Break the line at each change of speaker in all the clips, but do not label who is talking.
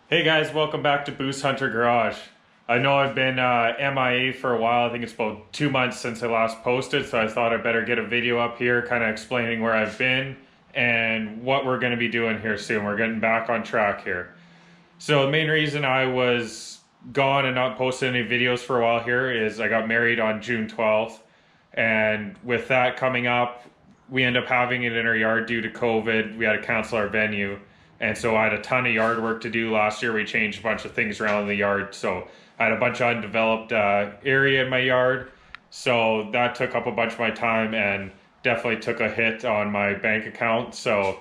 Hey guys, welcome back to Boost Hunter Garage. I know I've been MIA for a while. I think it's about 2 months since I last posted, so I thought I'd better get a video up here kind of explaining where I've been and what we're going to be doing here soon. We're getting back on track here. So the main reason I was gone and not posted any videos for a while here is I got married on June 12th, and with that coming up, we end up having it in our yard due to COVID. We had to cancel our venue. And so I had a ton of yard work to do last year. We changed a bunch of things around in the yard. So I had a bunch of undeveloped area in my yard. So that took up a bunch of my time and definitely took a hit on my bank account. So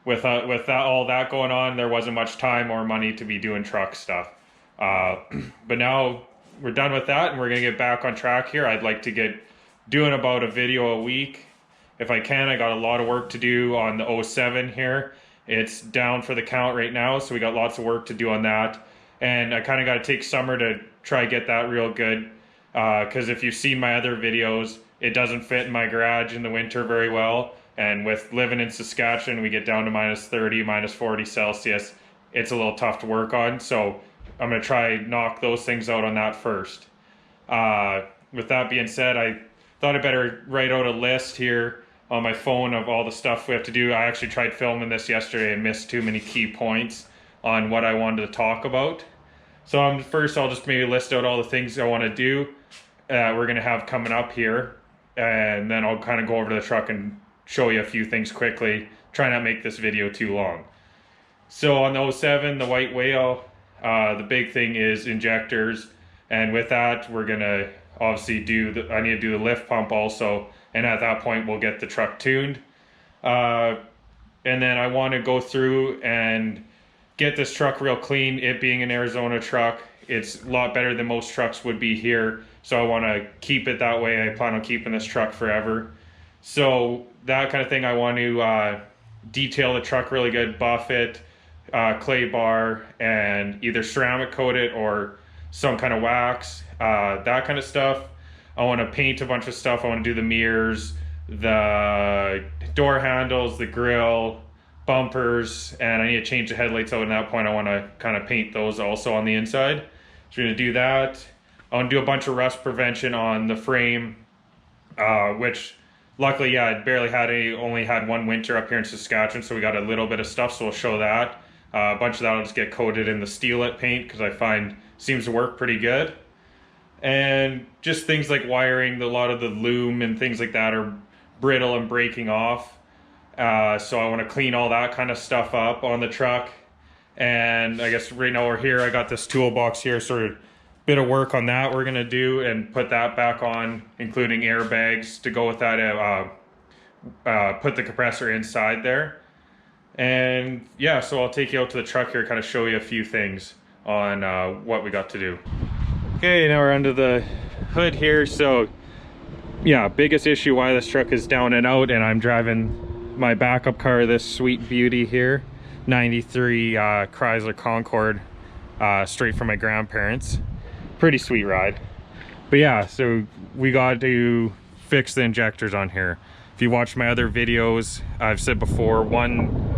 all that going on, there wasn't much time or money to be doing truck stuff. But now we're done with that and we're going to get back on track here. I'd like to get doing about a video a week. If I can, I got a lot of work to do on the 07 here. It's down for the count right now, so we got lots of work to do on that. And I kind of got to take summer to try get that real good. Because if you've seen my other videos, it doesn't fit in my garage in the winter very well. And with living in Saskatchewan, we get down to -30, -40 Celsius. It's a little tough to work on. So I'm going to try knock those things out on that first. With that being said, I thought I'd better write out a list here on my phone of all the stuff we have to do. I actually tried filming this yesterday and missed too many key points on what I wanted to talk about. So first I'll just maybe list out all the things I want to do we're going to have coming up here, and then I'll kind of go over to the truck and show you a few things quickly. Try not make this video too long. So on the 07, the White Whale, the big thing is injectors, and with that we're going to obviously I need to do the lift pump also. And at that point, we'll get the truck tuned. And then I want to go through and get this truck real clean. It being an Arizona truck, it's a lot better than most trucks would be here. So I want to keep it that way. I plan on keeping this truck forever. So that kind of thing, I want to detail the truck really good, buff it, clay bar, and either ceramic coat it or some kind of wax, that kind of stuff. I want to paint a bunch of stuff. I want to do the mirrors, the door handles, the grill, bumpers, and I need to change the headlights out. At that point, I want to kind of paint those also on the inside. So we're going to do that. I want to do a bunch of rust prevention on the frame, which luckily, yeah, I barely had only had one winter up here in Saskatchewan, so we got a little bit of stuff, so we'll show that. A bunch of that will just get coated in the Steelette paint because I find seems to work pretty good. And just things like wiring, a lot of the loom and things like that are brittle and breaking off. So I want to clean all that kind of stuff up on the truck. And I guess right now we're here, I got this toolbox here, sort of bit of work on that we're going to do and put that back on, including airbags to go with that, put the compressor inside there. And yeah, so I'll take you out to the truck here, kind of show you a few things on what we got to do. Okay, now we're under the hood here. So yeah, biggest issue why this truck is down and out, and I'm driving my backup car, this sweet beauty here, 93 Chrysler Concorde, straight from my grandparents. Pretty sweet ride. But yeah, so we got to fix the injectors on here. If you watch my other videos, I've said before, 1,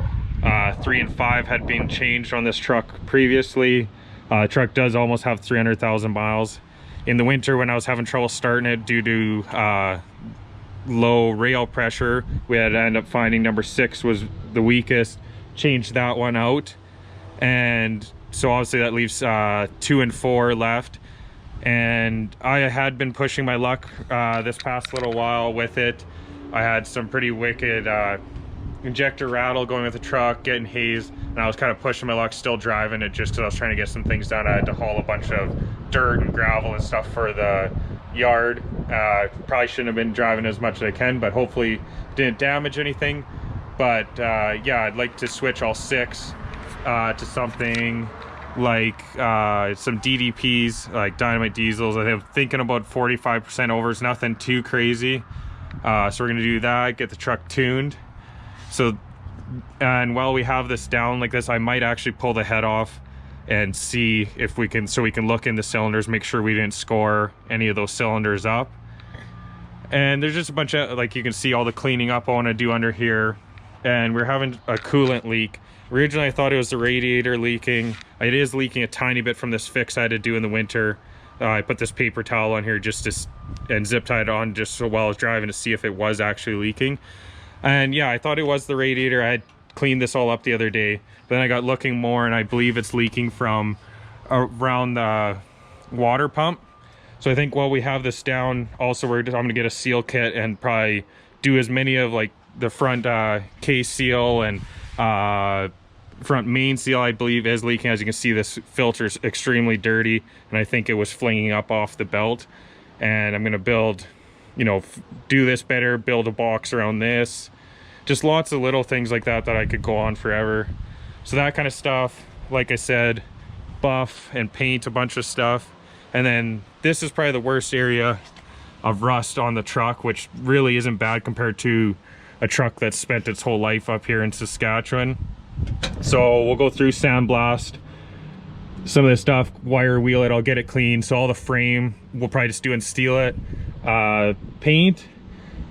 3, and 5 had been changed on this truck previously. The truck does almost have 300,000 miles. In the winter, when I was having trouble starting it due to low rail pressure, we had to end up finding number 6 was the weakest. Changed that one out, and so obviously that leaves 2 and 4 left. And I had been pushing my luck this past little while with it. I had some pretty wicked injector rattle going with the truck, getting hazed, and I was kind of pushing my luck, still driving it just because I was trying to get some things done. I had to haul a bunch of dirt and gravel and stuff for the yard. Probably shouldn't have been driving as much as I can, but hopefully didn't damage anything. But yeah, I'd like to switch all 6 to something like some DDPs, like Dynamite Diesels. I'm thinking about 45% overs, nothing too crazy. So we're gonna do that, get the truck tuned. So, and while we have this down like this, I might actually pull the head off and see if we can, so we can look in the cylinders, make sure we didn't score any of those cylinders up. And there's just a bunch of, like, you can see all the cleaning up I want to do under here. And we're having a coolant leak. Originally I thought it was the radiator leaking. It is leaking a tiny bit from this fix I had to do in the winter. I put this paper towel on here just to, and zip tied it on just so while I was driving to see if it was actually leaking. And yeah, I thought it was the radiator. I had cleaned this all up the other day. Then I got looking more and I believe it's leaking from around the water pump. So I think while we have this down, also I'm gonna get a seal kit and probably do as many of like the front case seal and front main seal I believe is leaking. As you can see, this filter's extremely dirty and I think it was flinging up off the belt. And I'm gonna build, you know, do this better, build a box around this. Just lots of little things like that that I could go on forever. So that kind of stuff, like I said, buff and paint a bunch of stuff. And then this is probably the worst area of rust on the truck, which really isn't bad compared to a truck that's spent its whole life up here in Saskatchewan. So we'll go through sandblast some of this stuff, wire wheel it, I'll get it clean. So all the frame we'll probably just do and steel it, paint,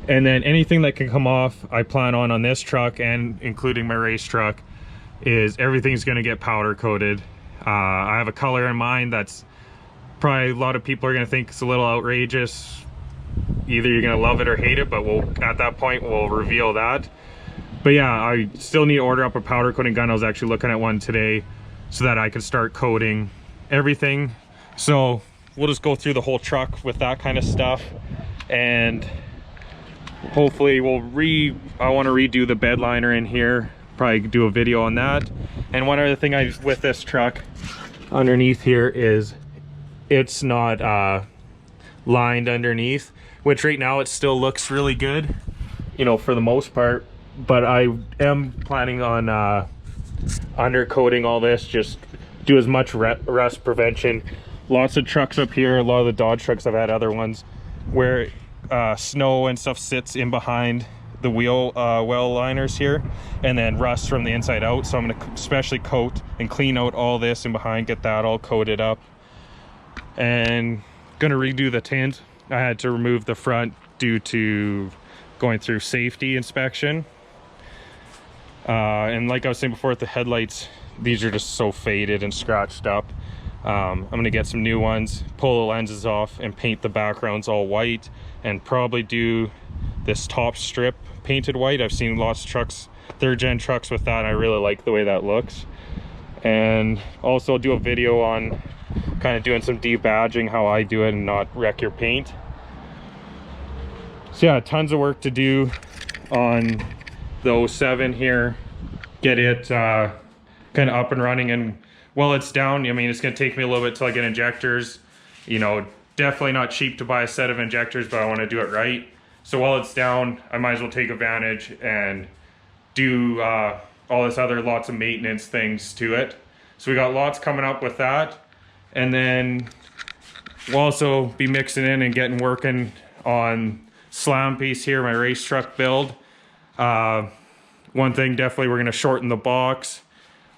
and then anything that can come off I plan on this truck and including my race truck is everything's going to get powder coated. I have a color in mind that's probably a lot of people are going to think it's a little outrageous. Either you're going to love it or hate it, but at that point we'll reveal that. But yeah, I still need to order up a powder coating gun. I was actually looking at one today so that I can start coating everything. So we'll just go through the whole truck with that kind of stuff, and hopefully I want to redo the bed liner in here, probably do a video on that. And one other thing with this truck underneath here is it's not lined underneath, which right now it still looks really good, you know, for the most part. But I am planning on undercoating all this, just do as much rust prevention. Lots of trucks up here, a lot of the Dodge trucks, I've had other ones where snow and stuff sits in behind the wheel well liners here, and then rust from the inside out. So I'm going to especially coat and clean out all this in behind, get that all coated up, and going to redo the tint. I had to remove the front due to going through safety inspection. And like I was saying before with the headlights, these are just so faded and scratched up. I'm gonna get some new ones, pull the lenses off and paint the backgrounds all white, and probably do this top strip painted white. I've seen lots of trucks, third gen trucks with that, and I really like the way that looks. And also I'll do a video on kind of doing some debadging, how I do it and not wreck your paint. So yeah, tons of work to do on the 07 here, get it kind of up and running. And while it's down, I mean, it's going to take me a little bit till I get injectors. You know, definitely not cheap to buy a set of injectors, but I want to do it right. So while it's down, I might as well take advantage and do all this other lots of maintenance things to it. So we got lots coming up with that. And then we'll also be mixing in and getting working on slam piece here, my race truck build. One thing, definitely we're going to shorten the box.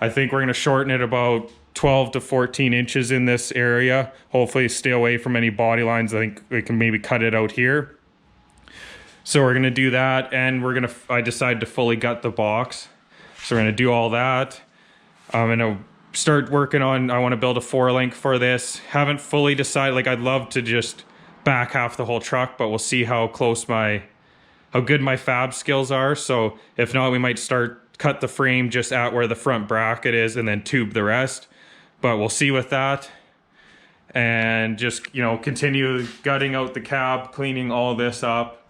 I think we're going to shorten it about 12 to 14 inches in this area. Hopefully stay away from any body lines. I think we can maybe cut it out here. So we're going to do that, and I decided to fully gut the box. So we're going to do all that. I'm going to start working on, I want to build a 4-link for this. Haven't fully decided, like I'd love to just back half the whole truck, but we'll see how good my fab skills are. So if not, we might cut the frame just at where the front bracket is and then tube the rest. But we'll see with that. And just, you know, continue gutting out the cab, cleaning all this up,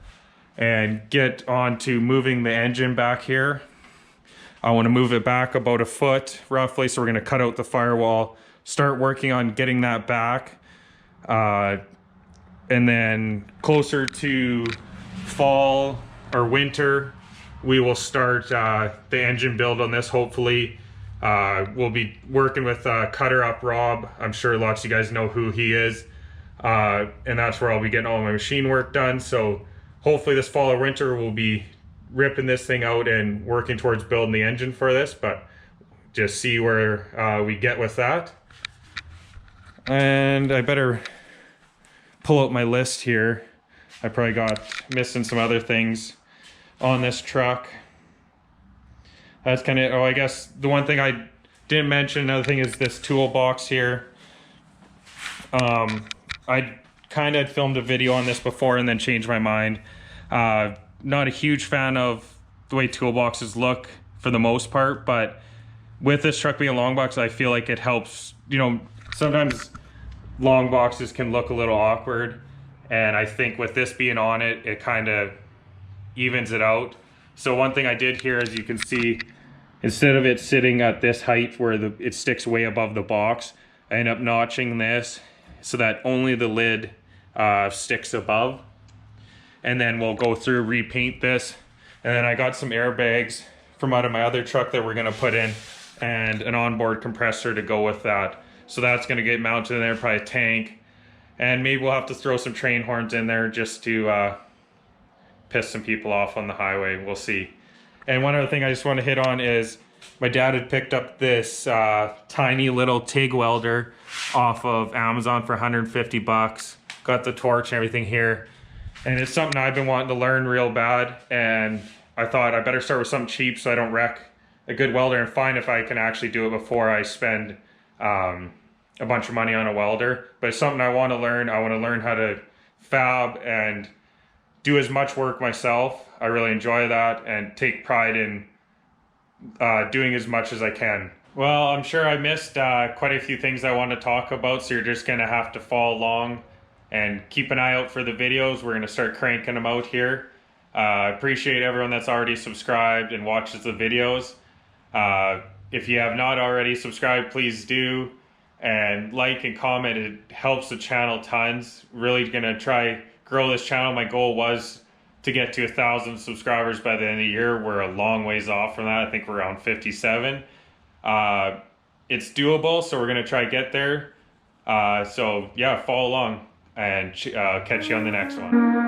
and get on to moving the engine back here. I want to move it back about a foot roughly. So we're going to cut out the firewall, start working on getting that back. And then closer to fall or winter, we will start the engine build on this. Hopefully we'll be working with Cutter Up Rob. I'm sure lots of you guys know who he is, and that's where I'll be getting all my machine work done. So hopefully this fall or winter we'll be ripping this thing out and working towards building the engine for this, but just see where we get with that. And I better pull out my list here. I probably got missing some other things on this truck. that's kind of, oh, I guess the one thing I didn't mention, another thing is this toolbox here. I kind of filmed a video on this before and then changed my mind. Not a huge fan of the way toolboxes look for the most part, but with this truck being a long box, I feel like it helps. You know, sometimes long boxes can look a little awkward, and I think with this being on it, it kind of evens it out. So one thing I did here, as you can see, instead of it sitting at this height where it sticks way above the box, I end up notching this so that only the lid sticks above. And then we'll go through, repaint this. And then I got some airbags from out of my other truck that we're gonna put in, and an onboard compressor to go with that. So that's gonna get mounted in there, probably a tank. And maybe we'll have to throw some train horns in there just to piss some people off on the highway. We'll see. And one other thing I just want to hit on is my dad had picked up this tiny little TIG welder off of Amazon for 150 bucks. Got the torch and everything here. And it's something I've been wanting to learn real bad. And I thought I better start with something cheap so I don't wreck a good welder, and find if I can actually do it before I spend a bunch of money on a welder. But it's something I want to learn. I want to learn how to fab and do as much work myself. I really enjoy that and take pride in doing as much as I can. Well, I'm sure I missed quite a few things I want to talk about, so you're just going to have to follow along and keep an eye out for the videos. We're going to start cranking them out here. I appreciate everyone that's already subscribed and watches the videos. If you have not already subscribed, please do. And like and comment, it helps the channel tons. Really going to try grow this channel. My goal was to get to 1,000 subscribers by the end of the year. We're a long ways off from that. I think we're around 57. It's doable, so we're going to try to get there. So yeah, follow along, and catch you on the next one.